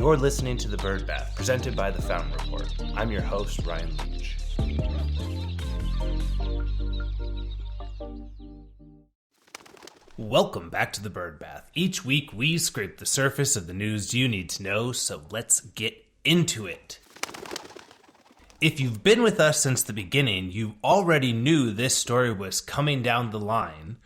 You're listening to The Bird Bath, presented by The Fountain Report. I'm your host, Ryan Leach. Welcome back to The Bird Bath. Each week, we scrape the surface of the news you need to know, so let's get into it. If you've been with us since the beginning, you already knew this story was coming down the line.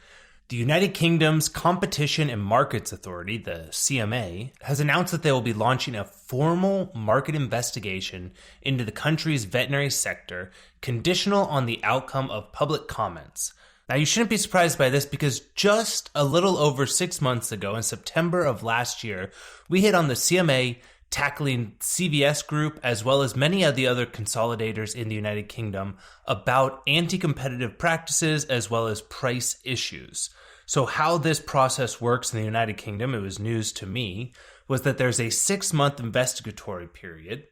The United Kingdom's Competition and Markets Authority, the CMA, has announced that they will be launching a formal market investigation into the country's veterinary sector, conditional on the outcome of public comments. Now, you shouldn't be surprised by this because just a little over 6 months ago, in September of last year, we hit on the CMA tackling CVS Group as well as many of the other consolidators in the United Kingdom about anti-competitive practices as well as price issues. So how this process works in the United Kingdom, it was news to me, was that there's a 6-month investigatory period,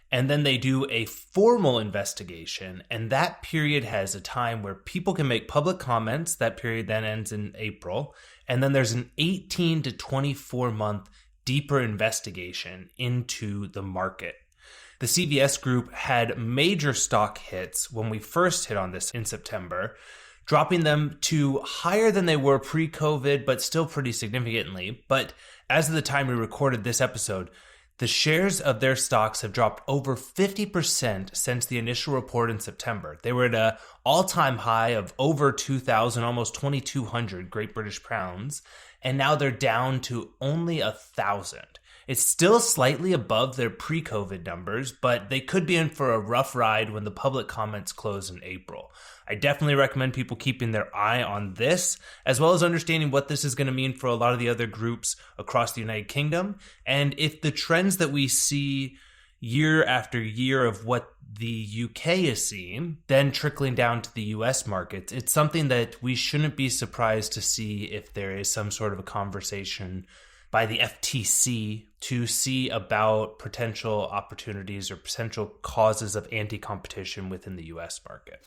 and then they do a formal investigation, and that period has a time where people can make public comments. That period then ends in April, and then there's an 18 to 24-month deeper investigation into the market. The CVS Group had major stock hits when we first hit on this in September, dropping them to higher than they were pre-COVID, but still pretty significantly. But as of the time we recorded this episode, the shares of their stocks have dropped over 50% since the initial report in September. They were at an all-time high of over 2,000, almost 2,200 Great British pounds, and now they're down to only 1,000. It's still slightly above their pre-COVID numbers, but they could be in for a rough ride when the public comments close in April. I definitely recommend people keeping their eye on this, as well as understanding what this is going to mean for a lot of the other groups across the United Kingdom. And if the trends that we see year after year of what the UK is seeing, then trickling down to the US markets, it's something that we shouldn't be surprised to see if there is some sort of a conversation by the FTC to see about potential opportunities or potential causes of anti-competition within the US market.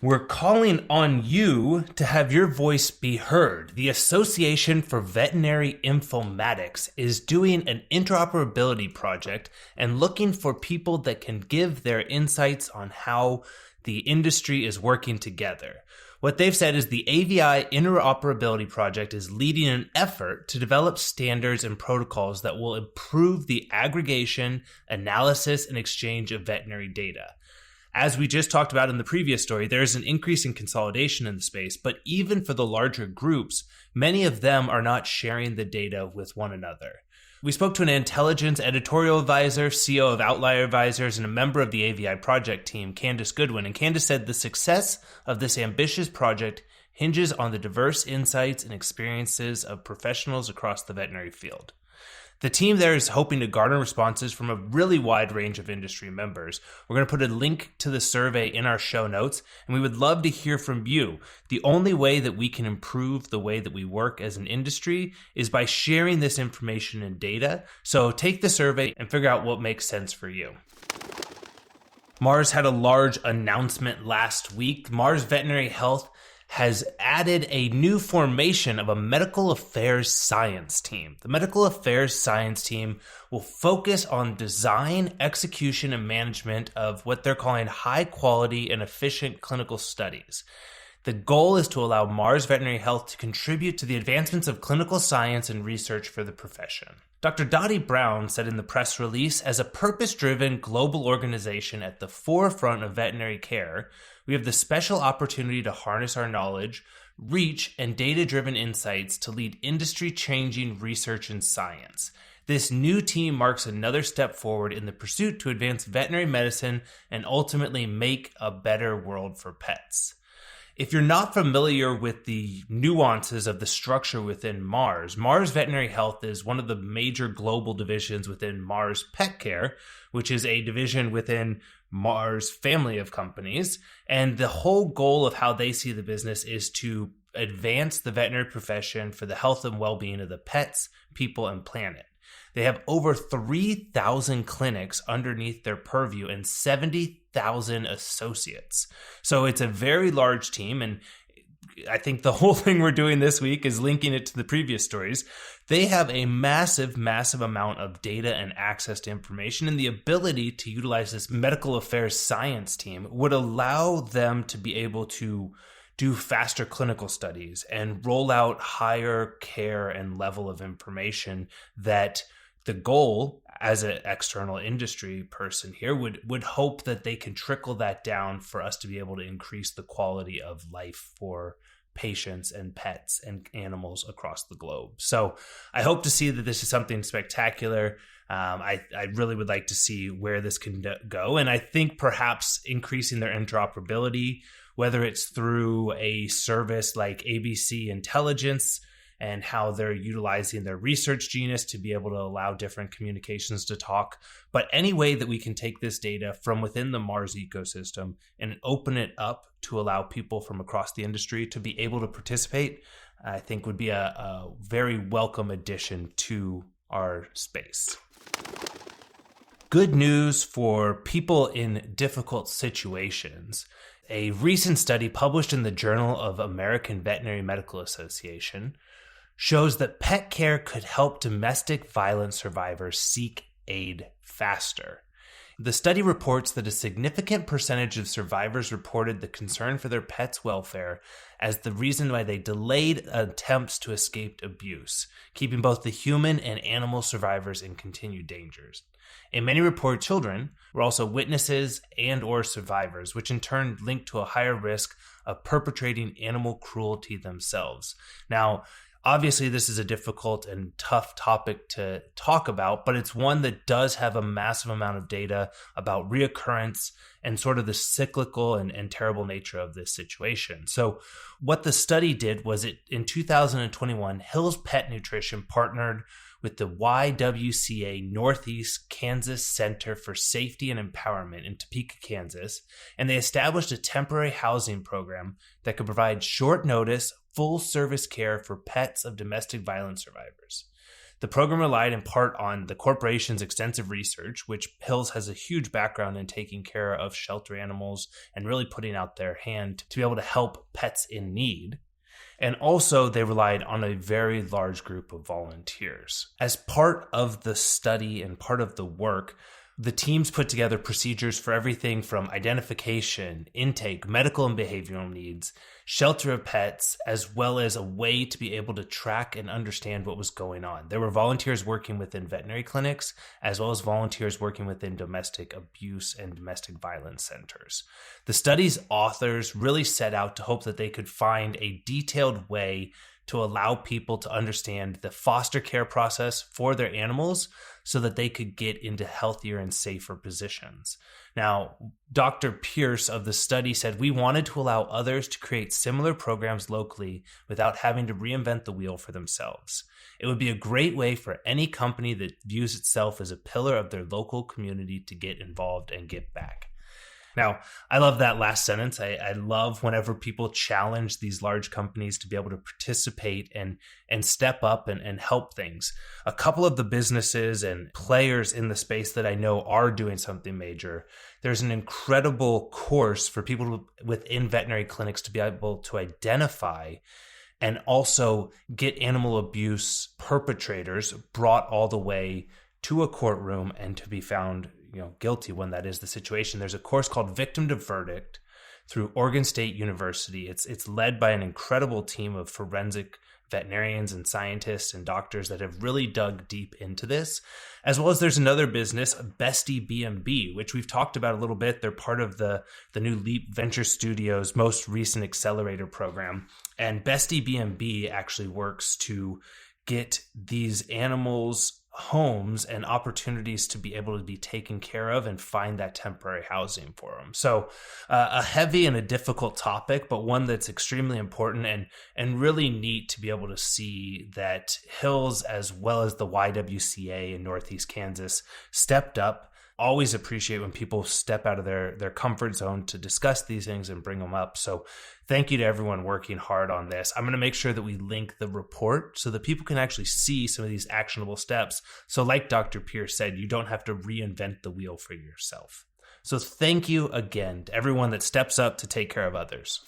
We're calling on you to have your voice be heard. The Association for Veterinary Informatics is doing an interoperability project and looking for people that can give their insights on how the industry is working together. What they've said is the AVI Interoperability Project is leading an effort to develop standards and protocols that will improve the aggregation, analysis, and exchange of veterinary data. As we just talked about in the previous story, there is an increase in consolidation in the space, but even for the larger groups, many of them are not sharing the data with one another. We spoke to an intelligence editorial advisor, CEO of Outlier Advisors, and a member of the AVI project team, Candace Goodwin. And Candace said the success of this ambitious project hinges on the diverse insights and experiences of professionals across the veterinary field. The team there is hoping to garner responses from a really wide range of industry members. We're going to put a link to the survey in our show notes, and we would love to hear from you. The only way that we can improve the way that we work as an industry is by sharing this information and data. So take the survey and figure out what makes sense for you. Mars had a large announcement last week. Mars Veterinary Health has added a new formation of a medical affairs science team. The medical affairs science team will focus on design, execution, and management of what they're calling high quality and efficient clinical studies. The goal is to allow Mars Veterinary Health to contribute to the advancements of clinical science and research for the profession. Dr. Dottie Brown said in the press release, as a purpose-driven global organization at the forefront of veterinary care, we have the special opportunity to harness our knowledge, reach, and data-driven insights to lead industry-changing research and science. This new team marks another step forward in the pursuit to advance veterinary medicine and ultimately make a better world for pets. If you're not familiar with the nuances of the structure within Mars, Mars Veterinary Health is one of the major global divisions within Mars Pet Care, which is a division within Mars family of companies. And the whole goal of how they see the business is to advance the veterinary profession for the health and well-being of the pets, people, and planet. They have over 3,000 clinics underneath their purview and 70,000 associates. So it's a very large team, and I think the whole thing we're doing this week is linking it to the previous stories. They have a massive, massive amount of data and access to information, and the ability to utilize this medical affairs science team would allow them to be able to do faster clinical studies and roll out higher care and level of information. That the goal as an external industry person here would hope that they can trickle that down for us to be able to increase the quality of life for patients and pets and animals across the globe. So I hope to see that this is something spectacular. I really would like to see where this can go. And I think perhaps increasing their interoperability, whether it's through a service like ABC Intelligence and how they're utilizing their research genius to be able to allow different communications to talk. But any way that we can take this data from within the Mars ecosystem and open it up to allow people from across the industry to be able to participate, I think would be a very welcome addition to our space. Good news for people in difficult situations. A recent study published in the Journal of American Veterinary Medical Association shows that pet care could help domestic violence survivors seek aid faster. The study reports that a significant percentage of survivors reported the concern for their pet's welfare as the reason why they delayed attempts to escape abuse, keeping both the human and animal survivors in continued dangers. In many reports, children were also witnesses and or survivors, which in turn linked to a higher risk of perpetrating animal cruelty themselves. Now, obviously, this is a difficult and tough topic to talk about, but it's one that does have a massive amount of data about reoccurrence and sort of the cyclical and terrible nature of this situation. So what the study did was in 2021, Hill's Pet Nutrition partnered with the YWCA Northeast Kansas Center for Safety and Empowerment in Topeka, Kansas, and they established a temporary housing program that could provide short notice, full service care for pets of domestic violence survivors. The program relied in part on the corporation's extensive research, which Hills has a huge background in taking care of shelter animals and really putting out their hand to be able to help pets in need. And also they relied on a very large group of volunteers. As part of the study and part of the work, the teams put together procedures for everything from identification, intake, medical and behavioral needs, shelter of pets, as well as a way to be able to track and understand what was going on. There were volunteers working within veterinary clinics, as well as volunteers working within domestic abuse and domestic violence centers. The study's authors really set out to hope that they could find a detailed way to allow people to understand the foster care process for their animals so that they could get into healthier and safer positions. Now, Dr. Pierce of the study said, "We wanted to allow others to create similar programs locally without having to reinvent the wheel for themselves. It would be a great way for any company that views itself as a pillar of their local community to get involved and give back." Now, I love that last sentence. I love whenever people challenge these large companies to be able to participate and step up and help things. A couple of the businesses and players in the space that I know are doing something major. There's an incredible course for people within veterinary clinics to be able to identify and also get animal abuse perpetrators brought all the way to a courtroom and to be found guilty when that is the situation. There's a course called Victim to Verdict through Oregon State University. It's led by an incredible team of forensic veterinarians and scientists and doctors that have really dug deep into this, as well as there's another business, Bestie B&B, which we've talked about a little bit. They're part of the new Leap Venture Studios' most recent accelerator program. And Bestie B&B actually works to get these animals homes and opportunities to be able to be taken care of and find that temporary housing for them. So a heavy and a difficult topic, but one that's extremely important and really neat to be able to see that Hills, as well as the YWCA in Northeast Kansas, stepped up. Always appreciate when people step out of their comfort zone to discuss these things and bring them up. So thank you to everyone working hard on this. I'm going to make sure that we link the report so that people can actually see some of these actionable steps. So like Dr. Pierce said, you don't have to reinvent the wheel for yourself. So thank you again to everyone that steps up to take care of others.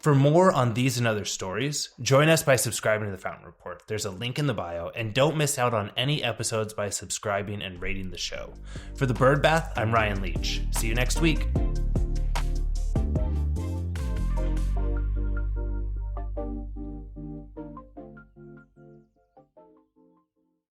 For more on these and other stories, join us by subscribing to the Fountain Report. There's a link in the bio, and don't miss out on any episodes by subscribing and rating the show. For the Bird Bath, I'm Ryan Leach. See you next week.